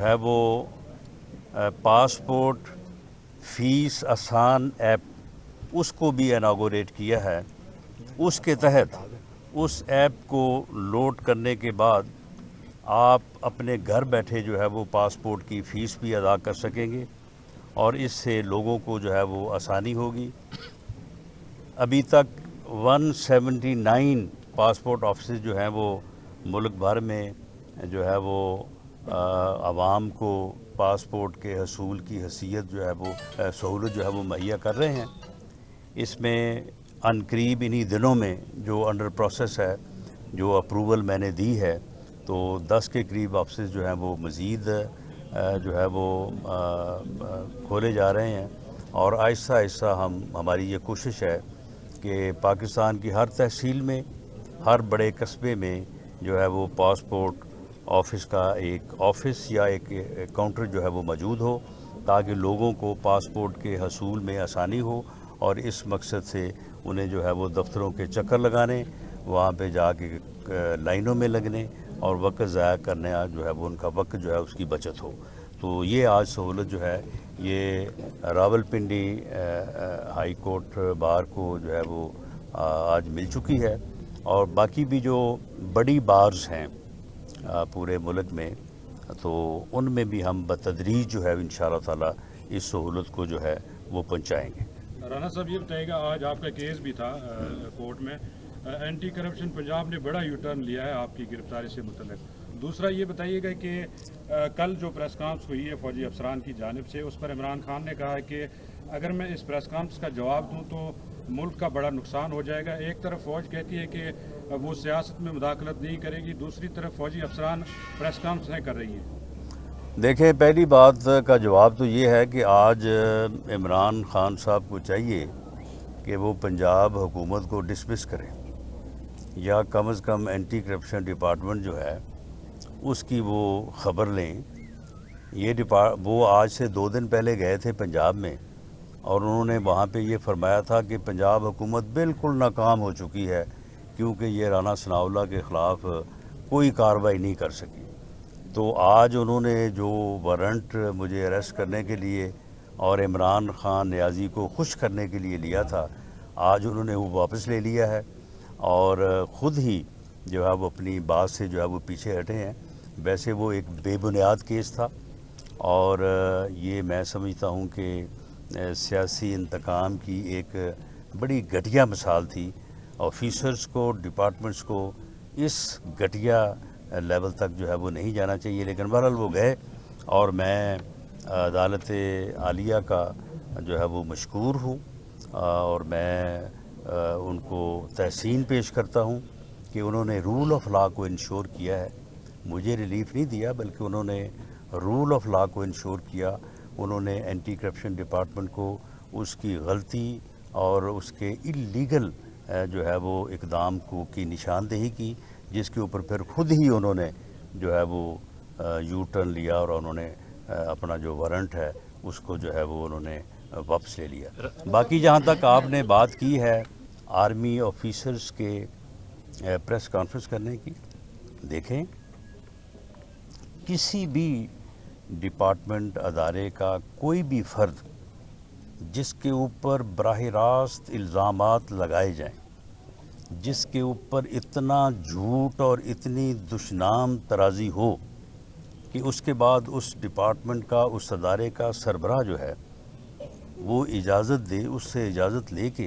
है वो passport fees आसान ऐप उसको भी इनागोरेट किया है। उसके तहत उस ऐप को लोड करने के बाद आप अपने घर बैठे जो है वो पासपोर्ट की फ़ीस भी अदा कर सकेंगे और इससे लोगों को जो है वो आसानी होगी। अभी तक 179 पासपोर्ट ऑफिस जो हैं वो मुल्क भर में जो है वो आवाम को पासपोर्ट के हसूल की हैसियत जो है वो सहूलत जो है वो मुहैया कर रहे हैं। इसमें अनकरीब इन्हीं दिनों में जो अंडर प्रोसेस है, जो अप्रूवल मैंने दी है, तो 10 के करीब ऑफिस जो हैं वो मज़ीद जो है वो खोले जा रहे हैं और आहिस्ता आहिस्ता हमारी ये कोशिश है कि पाकिस्तान की हर तहसील में, हर बड़े कस्बे में जो है वो पासपोर्ट ऑफिस का एक ऑफिस या एक काउंटर जो है वो मौजूद हो, ताकि लोगों को पासपोर्ट के हसूल में आसानी हो और इस मकसद से उन्हें जो है वो दफ्तरों के चक्कर लगाने, वहाँ पे जाके लाइनों में लगने और वक्त ज़ाया करने जो है वो उनका वक्त जो है उसकी बचत हो। तो ये आज सहूलत जो है ये रावलपिंडी हाई कोर्ट बार को जो है वो आज मिल चुकी है और बाकी भी जो बड़ी बार्स हैं पूरे मुल्क में, तो उनमें भी हम बतदरीज जो है इंशाअल्लाह ताला इस सहूलत को जो है वो पहुँचाएँगे। राना साहब ये बताइएगा, आज आपका केस भी था कोर्ट में, एंटी करप्शन पंजाब ने बड़ा यू टर्न लिया है आपकी गिरफ्तारी से मुतल्लिक। दूसरा ये बताइएगा कि कल जो प्रेस कॉन्फ्रेंस हुई है फौजी अफसरान की जानिब से, उस पर इमरान खान ने कहा है कि अगर मैं इस प्रेस कॉन्फ्रेंस का जवाब दूँ तो मुल्क का बड़ा नुकसान हो जाएगा। एक तरफ फ़ौज कहती है कि वो सियासत में मुदाखलत नहीं करेगी, दूसरी तरफ फौजी अफसरान प्रेस कॉन्फ्रेंस कर रही हैं। देखें, पहली बात का जवाब तो ये है कि आज इमरान खान साहब को चाहिए कि वो पंजाब हुकूमत को डिसमिस करें या कम से कम एंटी करप्शन डिपार्टमेंट जो है उसकी वो ख़बर लें। वो आज से 2 दिन पहले गए थे पंजाब में और उन्होंने वहाँ पे ये फरमाया था कि पंजाब हुकूमत बिल्कुल नाकाम हो चुकी है क्योंकि ये राना सनाउल्लाह के ख़िलाफ़ कोई कार्रवाई नहीं कर सकी। तो आज उन्होंने जो वारंट मुझे अरेस्ट करने के लिए और इमरान खान नियाज़ी को खुश करने के लिए लिया था, आज उन्होंने वो वापस ले लिया है और ख़ुद ही जो है वो अपनी बात से जो है वो पीछे हटे हैं। वैसे वो एक बेबुनियाद केस था और ये मैं समझता हूँ कि सियासी इंतकाम की एक बड़ी घटिया मिसाल थी। ऑफिसर्स को, डिपार्टमेंट्स को इस घटिया लेवल तक जो है वो नहीं जाना चाहिए, लेकिन बहरहाल वो गए और मैं अदालत आलिया का जो है वो मशकूर हूँ और मैं उनको तहसीन पेश करता हूँ कि उन्होंने रूल ऑफ लॉ को इंश्योर किया है। मुझे रिलीफ नहीं दिया बल्कि उन्होंने रूल ऑफ लॉ को इंश्योर किया। उन्होंने एंटी करप्शन डिपार्टमेंट को उसकी गलती और उसके इलीगल जो है वो इक़दाम को की निशानदेही की, जिसके ऊपर फिर खुद ही उन्होंने जो है वो यू टर्न लिया और उन्होंने अपना जो वारंट है उसको जो है वो उन्होंने वापस ले लिया। बाकी जहाँ तक आपने बात की है आर्मी ऑफिसर्स के प्रेस कॉन्फ्रेंस करने की, देखें किसी भी डिपार्टमेंट अदारे का कोई भी फ़र्द जिसके ऊपर बराह रास्त इल्ज़ामात लगाए जाएं, जिसके ऊपर इतना झूठ और इतनी दुश्नाम तराजी हो कि उसके बाद उस डिपार्टमेंट का, उस अदारे का सरबराह जो है वो इजाज़त दे, उससे इजाज़त लेके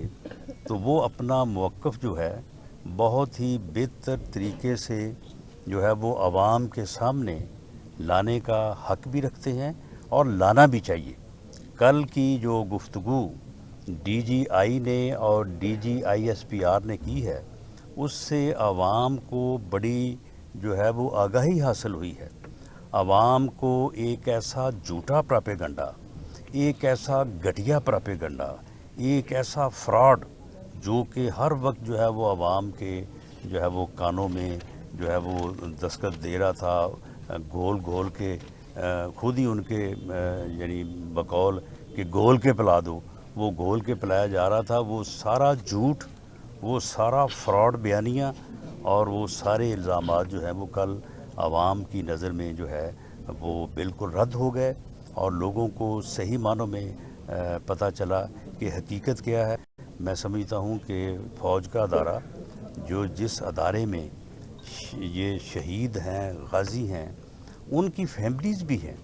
तो वो अपना मौक़िफ़ जो है बहुत ही बेहतर तरीके से जो है वो आवाम के सामने लाने का हक़ भी रखते हैं और लाना भी चाहिए। कल की जो गुफ्तगू DGI ने और DGISPR ने की है, उससे आवाम को बड़ी जो है वो आगाही हासिल हुई है। आवाम को एक ऐसा झूठा प्रोपेगेंडा, एक ऐसा घटिया प्रोपेगेंडा, एक ऐसा फ्रॉड जो कि हर वक्त जो है वो आवाम के जो है वो कानों में जो है वो दस्तक दे रहा था, घोल घोल के खुद ही उनके यानी बकौल कि घोल के पिला दो, वो घोल के पिलाया जा रहा था। वो सारा झूठ, वो सारा फ्रॉड बयानियाँ और वो सारे इल्ज़ामात जो हैं वो कल आवाम की नज़र में जो है वो बिल्कुल रद्द हो गए और लोगों को सही मानों में पता चला कि हकीकत क्या है। मैं समझता हूँ कि फ़ौज का अदारा जो जिस अदारे में ये शहीद हैं, गाजी हैं, उनकी फैमिलीज़ भी हैं।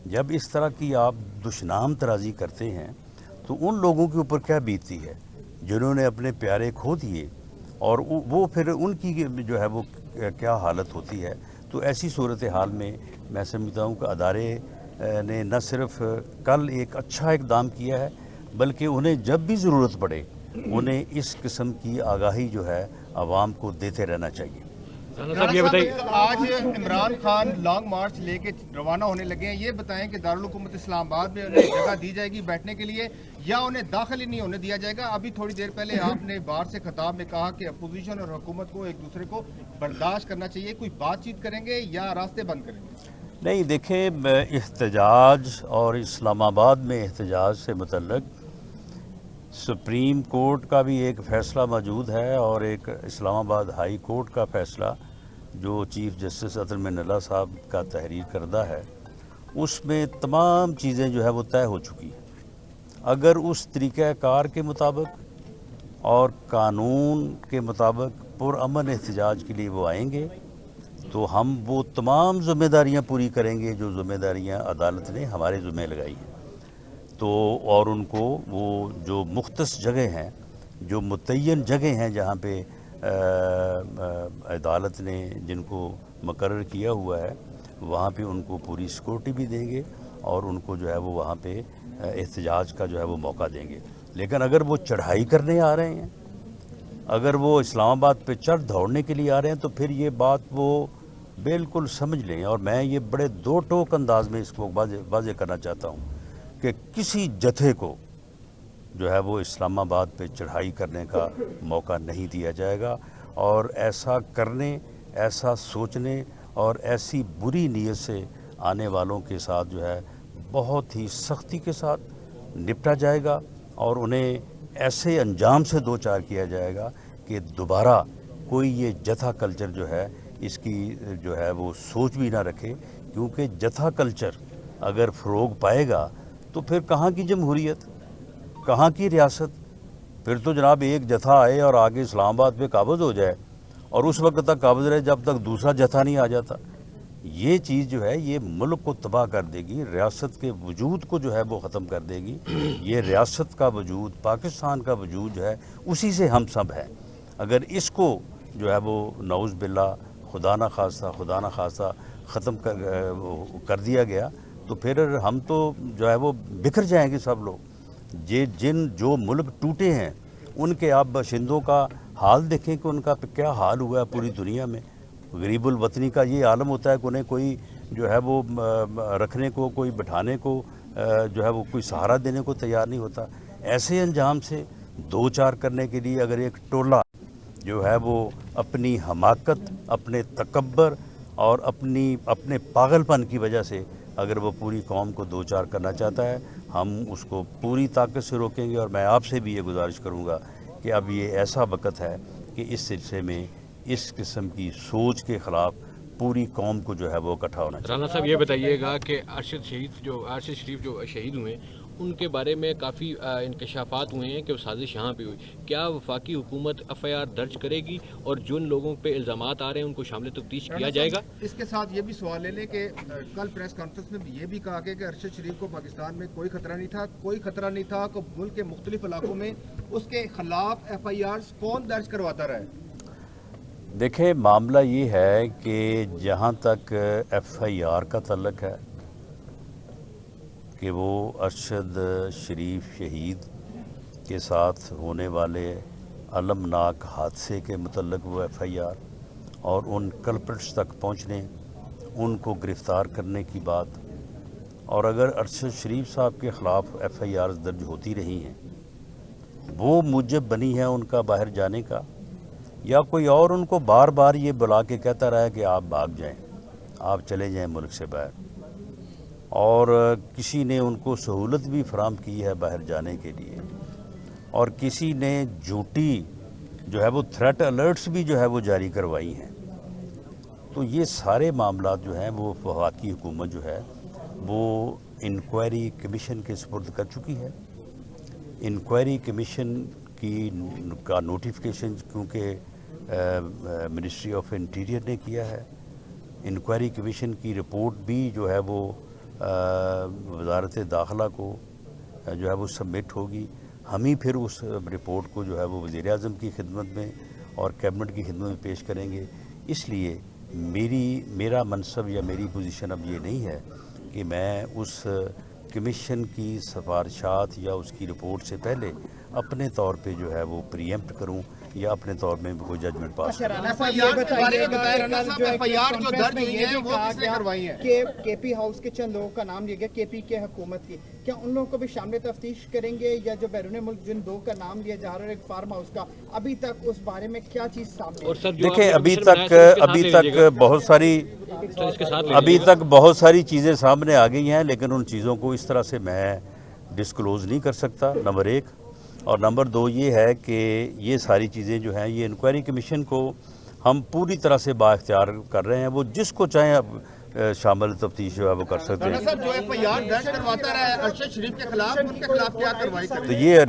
जब इस तरह की आप दुश्नाम तराजी करते हैं तो उन लोगों के ऊपर क्या बीतती है जिन्होंने अपने प्यारे खो दिए, और वो फिर उनकी जो है वो क्या हालत होती है। तो ऐसी सूरत हाल में मैं समझता हूँ कि अदारे ने न सिर्फ कल एक अच्छा इक़दाम किया है, बल्कि उन्हें जब भी ज़रूरत पड़े उन्हें इस किस्म की आगाही जो है आवाम को देते रहना चाहिए। साहब ये बताइए, आज इमरान खान लॉन्ग मार्च लेके रवाना होने लगे हैं, ये बताएं कि दारुल हुकूमत इस्लामाबाद में उन्हें जगह दी जाएगी बैठने के लिए या उन्हें दाखिल ही नहीं होने दिया जाएगा? अभी थोड़ी देर पहले आपने बाहर से खिताब में कहा कि अपोजिशन और हुकूमत को एक दूसरे को बर्दाश्त करना चाहिए, कोई बातचीत करेंगे या रास्ते बंद करेंगे? नहीं, देखें, एहतजाज और इस्लामाबाद में एहतजाज से मुतल्लिक सुप्रीम कोर्ट का भी एक फ़ैसला मौजूद है और एक इस्लामाबाद हाई कोर्ट का फ़ैसला जो चीफ़ जस्टिस अतल मिनल्ला साहब का तहरीर करदा है, उसमें तमाम चीज़ें जो है वो तय हो चुकी हैं। अगर उस तरीक़ाकार के मुताबिक और कानून के मुताबिक पुरअमन एहतजाज के लिए वो आएंगे तो हम वो तमाम ज़िम्मेदारियाँ पूरी करेंगे जो ज़िम्मेदारियाँ अदालत ने हमारे ज़िम्मे लगाई हैं। तो और उनको वो जो मुख्तस जगह हैं, जो मुतय्यन जगह हैं जहाँ पे अदालत ने जिनको मुकर्रर किया हुआ है, वहाँ पे उनको पूरी सिक्योरिटी भी देंगे और उनको जो है वो वहाँ पे एहतजाज का जो है वो मौका देंगे। लेकिन अगर वो चढ़ाई करने आ रहे हैं, अगर वो इस्लामाबाद पे चढ़ दौड़ने के लिए आ रहे हैं, तो फिर ये बात वो बिल्कुल समझ लें। और मैं ये बड़े दो टोक अंदाज में इसको वाज़ेह करना चाहता हूँ कि किसी जत्थे को जो है वो इस्लामाबाद पे चढ़ाई करने का मौका नहीं दिया जाएगा, और ऐसा करने, ऐसा सोचने और ऐसी बुरी नीयत से आने वालों के साथ जो है बहुत ही सख्ती के साथ निपटा जाएगा और उन्हें ऐसे अंजाम से दो चार किया जाएगा कि दोबारा कोई ये जथा कल्चर जो है इसकी जो है वो सोच भी ना रखे। क्योंकि जथा कल्चर अगर फ़रोग पाएगा तो फिर कहाँ की जमहूरियत, कहाँ की रियासत? फिर तो जनाब एक जथा आए और आगे इस्लामाबाद पे काबज़ हो जाए और उस वक्त तक काबज़ रहे जब तक दूसरा जथा नहीं आ जाता। ये चीज़ जो है ये मुल्क को तबाह कर देगी, रियासत के वजूद को जो है वो ख़त्म कर देगी। ये रियासत का वजूद, पाकिस्तान का वजूद जो है उसी से हम सब हैं। अगर इसको जो है वो नऊज़ बिल्ला खुदा ना खास्ता ख़त्म कर दिया गया तो फिर हम तो जो है वो बिखर जाएंगे सब लोग। जो मुल्क टूटे हैं उनके आप बाशिंदों का हाल देखें कि उनका क्या हाल हुआ है पूरी दुनिया में। गरीबुल वतनी का ये आलम होता है कि उन्हें कोई जो है वो रखने को, कोई बिठाने को जो है वो कोई सहारा देने को तैयार नहीं होता। ऐसे अंजाम से दो चार करने के लिए अगर एक टोला जो है वो अपनी हमाकत, अपने तकब्बर और अपने पागलपन की वजह से अगर वो पूरी कौम को दो चार करना चाहता है, हम उसको पूरी ताकत से रोकेंगे। और मैं आपसे भी ये गुजारिश करूँगा कि अब ये ऐसा वक्त है कि इस सिलसिले में इस किस्म की सोच के ख़िलाफ़ पूरी कौम को जो है वो इकट्ठा होना चाहिए। राना साहब ये बताइएगा कि अरशद शरीफ जो शहीद हुए उनके बारे में काफ़ी इंकशाफात हुए हैं कि वो साजिश यहाँ पे हुई। क्या वफाकी हुकूमत FIR दर्ज करेगी और जिन लोगों पे इल्ज़ामात आ रहे हैं उनको शामिल तफ्तीश किया जाएगा? इसके साथ ये भी सवाल ले लें कि कल प्रेस कॉन्फ्रेंस में ये भी कहा गया कि अरशद शरीफ को पाकिस्तान में कोई खतरा नहीं था कि मुल्क के मुख्तलिफ इलाकों में उसके खिलाफ FIRs कौन दर्ज करवाता रहा है? देखें, मामला ये है कि जहाँ तक FIR का तल्लक है कि वो अरशद शरीफ शहीद के साथ होने वाले अलमनाक हादसे के मुतल्लिक़ वो FIR और उन कल्प्रिट्स तक पहुँचने, उनको गिरफ़्तार करने की बात, और अगर अरशद शरीफ साहब के ख़िलाफ़ FIRs दर्ज होती रही हैं, वो मूजब बनी है उनका बाहर जाने का, या कोई और उनको बार बार ये बुला के कहता रहा है कि आप भाग जाएं, आप चले जाएं मुल्क से बाहर, और किसी ने उनको सहूलत भी फराम की है बाहर जाने के लिए, और किसी ने झूठी जो है वो थ्रेट अलर्ट्स भी जो है वो जारी करवाई हैं। تو یہ سارے معاملات جو ہیں وہ وفاقی حکومت جو ہے وہ انکوائری کمیشن کے سپرد کر چکی ہے. انکوائری کمیشن کا نوٹیفیکیشن کیونکہ منسٹری آف انٹیریئر نے کیا ہے. انکوائری کمیشن کی رپورٹ بھی جو ہے وہ وزارت داخلہ کو جو ہے وہ سبمٹ ہوگی. ہم ہی پھر اس رپورٹ کو جو ہے وہ وزیر اعظم کی خدمت میں اور کیبنٹ کی خدمت میں پیش کریں گے. اس لیے میرا منصب یا میری پوزیشن اب یہ نہیں ہے کہ میں اس کمیشن کی سفارشات یا اس کی رپورٹ سے پہلے اپنے طور پہ جو ہے وہ پریمپٹ کروں یا اپنے طور میں کوئی ججمنٹ پاس کے پی ہاؤس کے چند لوگوں کا نام لیا گیا کے پی کے حکومت کی, کیا ان لوگوں کو بھی شامل تفتیش کریں گے, یا جو بیرون ملک جن دو کا نام لیا جا رہا ہے ایک فارم ہاؤس کا, ابھی تک اس بارے میں کیا چیز سامنے ہے؟ دیکھیں ابھی تک بہت ساری چیزیں سامنے آ گئی ہیں, لیکن ان چیزوں کو اس طرح سے میں ڈسکلوز نہیں کر سکتا, نمبر ایک. اور نمبر دو یہ ہے کہ یہ ساری چیزیں جو ہیں یہ انکوائری کمیشن کو ہم پوری طرح سے با اختیار کر رہے ہیں, وہ جس کو چاہیں اب شامل تفتیش جو ہے وہ کر سکتے ہیں. تو یہ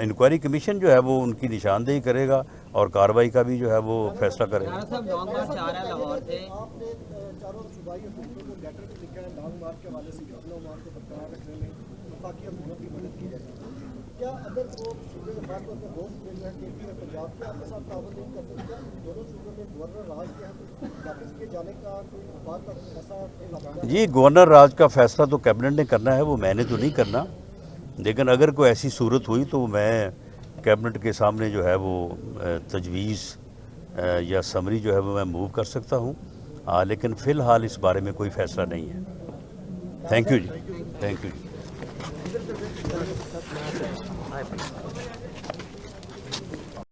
انکوائری کمیشن جو ہے وہ ان کی نشاندہی کرے گا اور کارروائی کا بھی جو ہے وہ فیصلہ کرے گا. جی گورنر راج کا فیصلہ تو کیبنٹ نے کرنا ہے, وہ میں نے تو نہیں کرنا, لیکن اگر کوئی ایسی صورت ہوئی تو میں کیبنٹ کے سامنے جو ہے وہ تجویز یا سمری جو ہے وہ میں موو کر سکتا ہوں, لیکن فی الحال اس بارے میں کوئی فیصلہ نہیں ہے. Thank you ji, thank you G.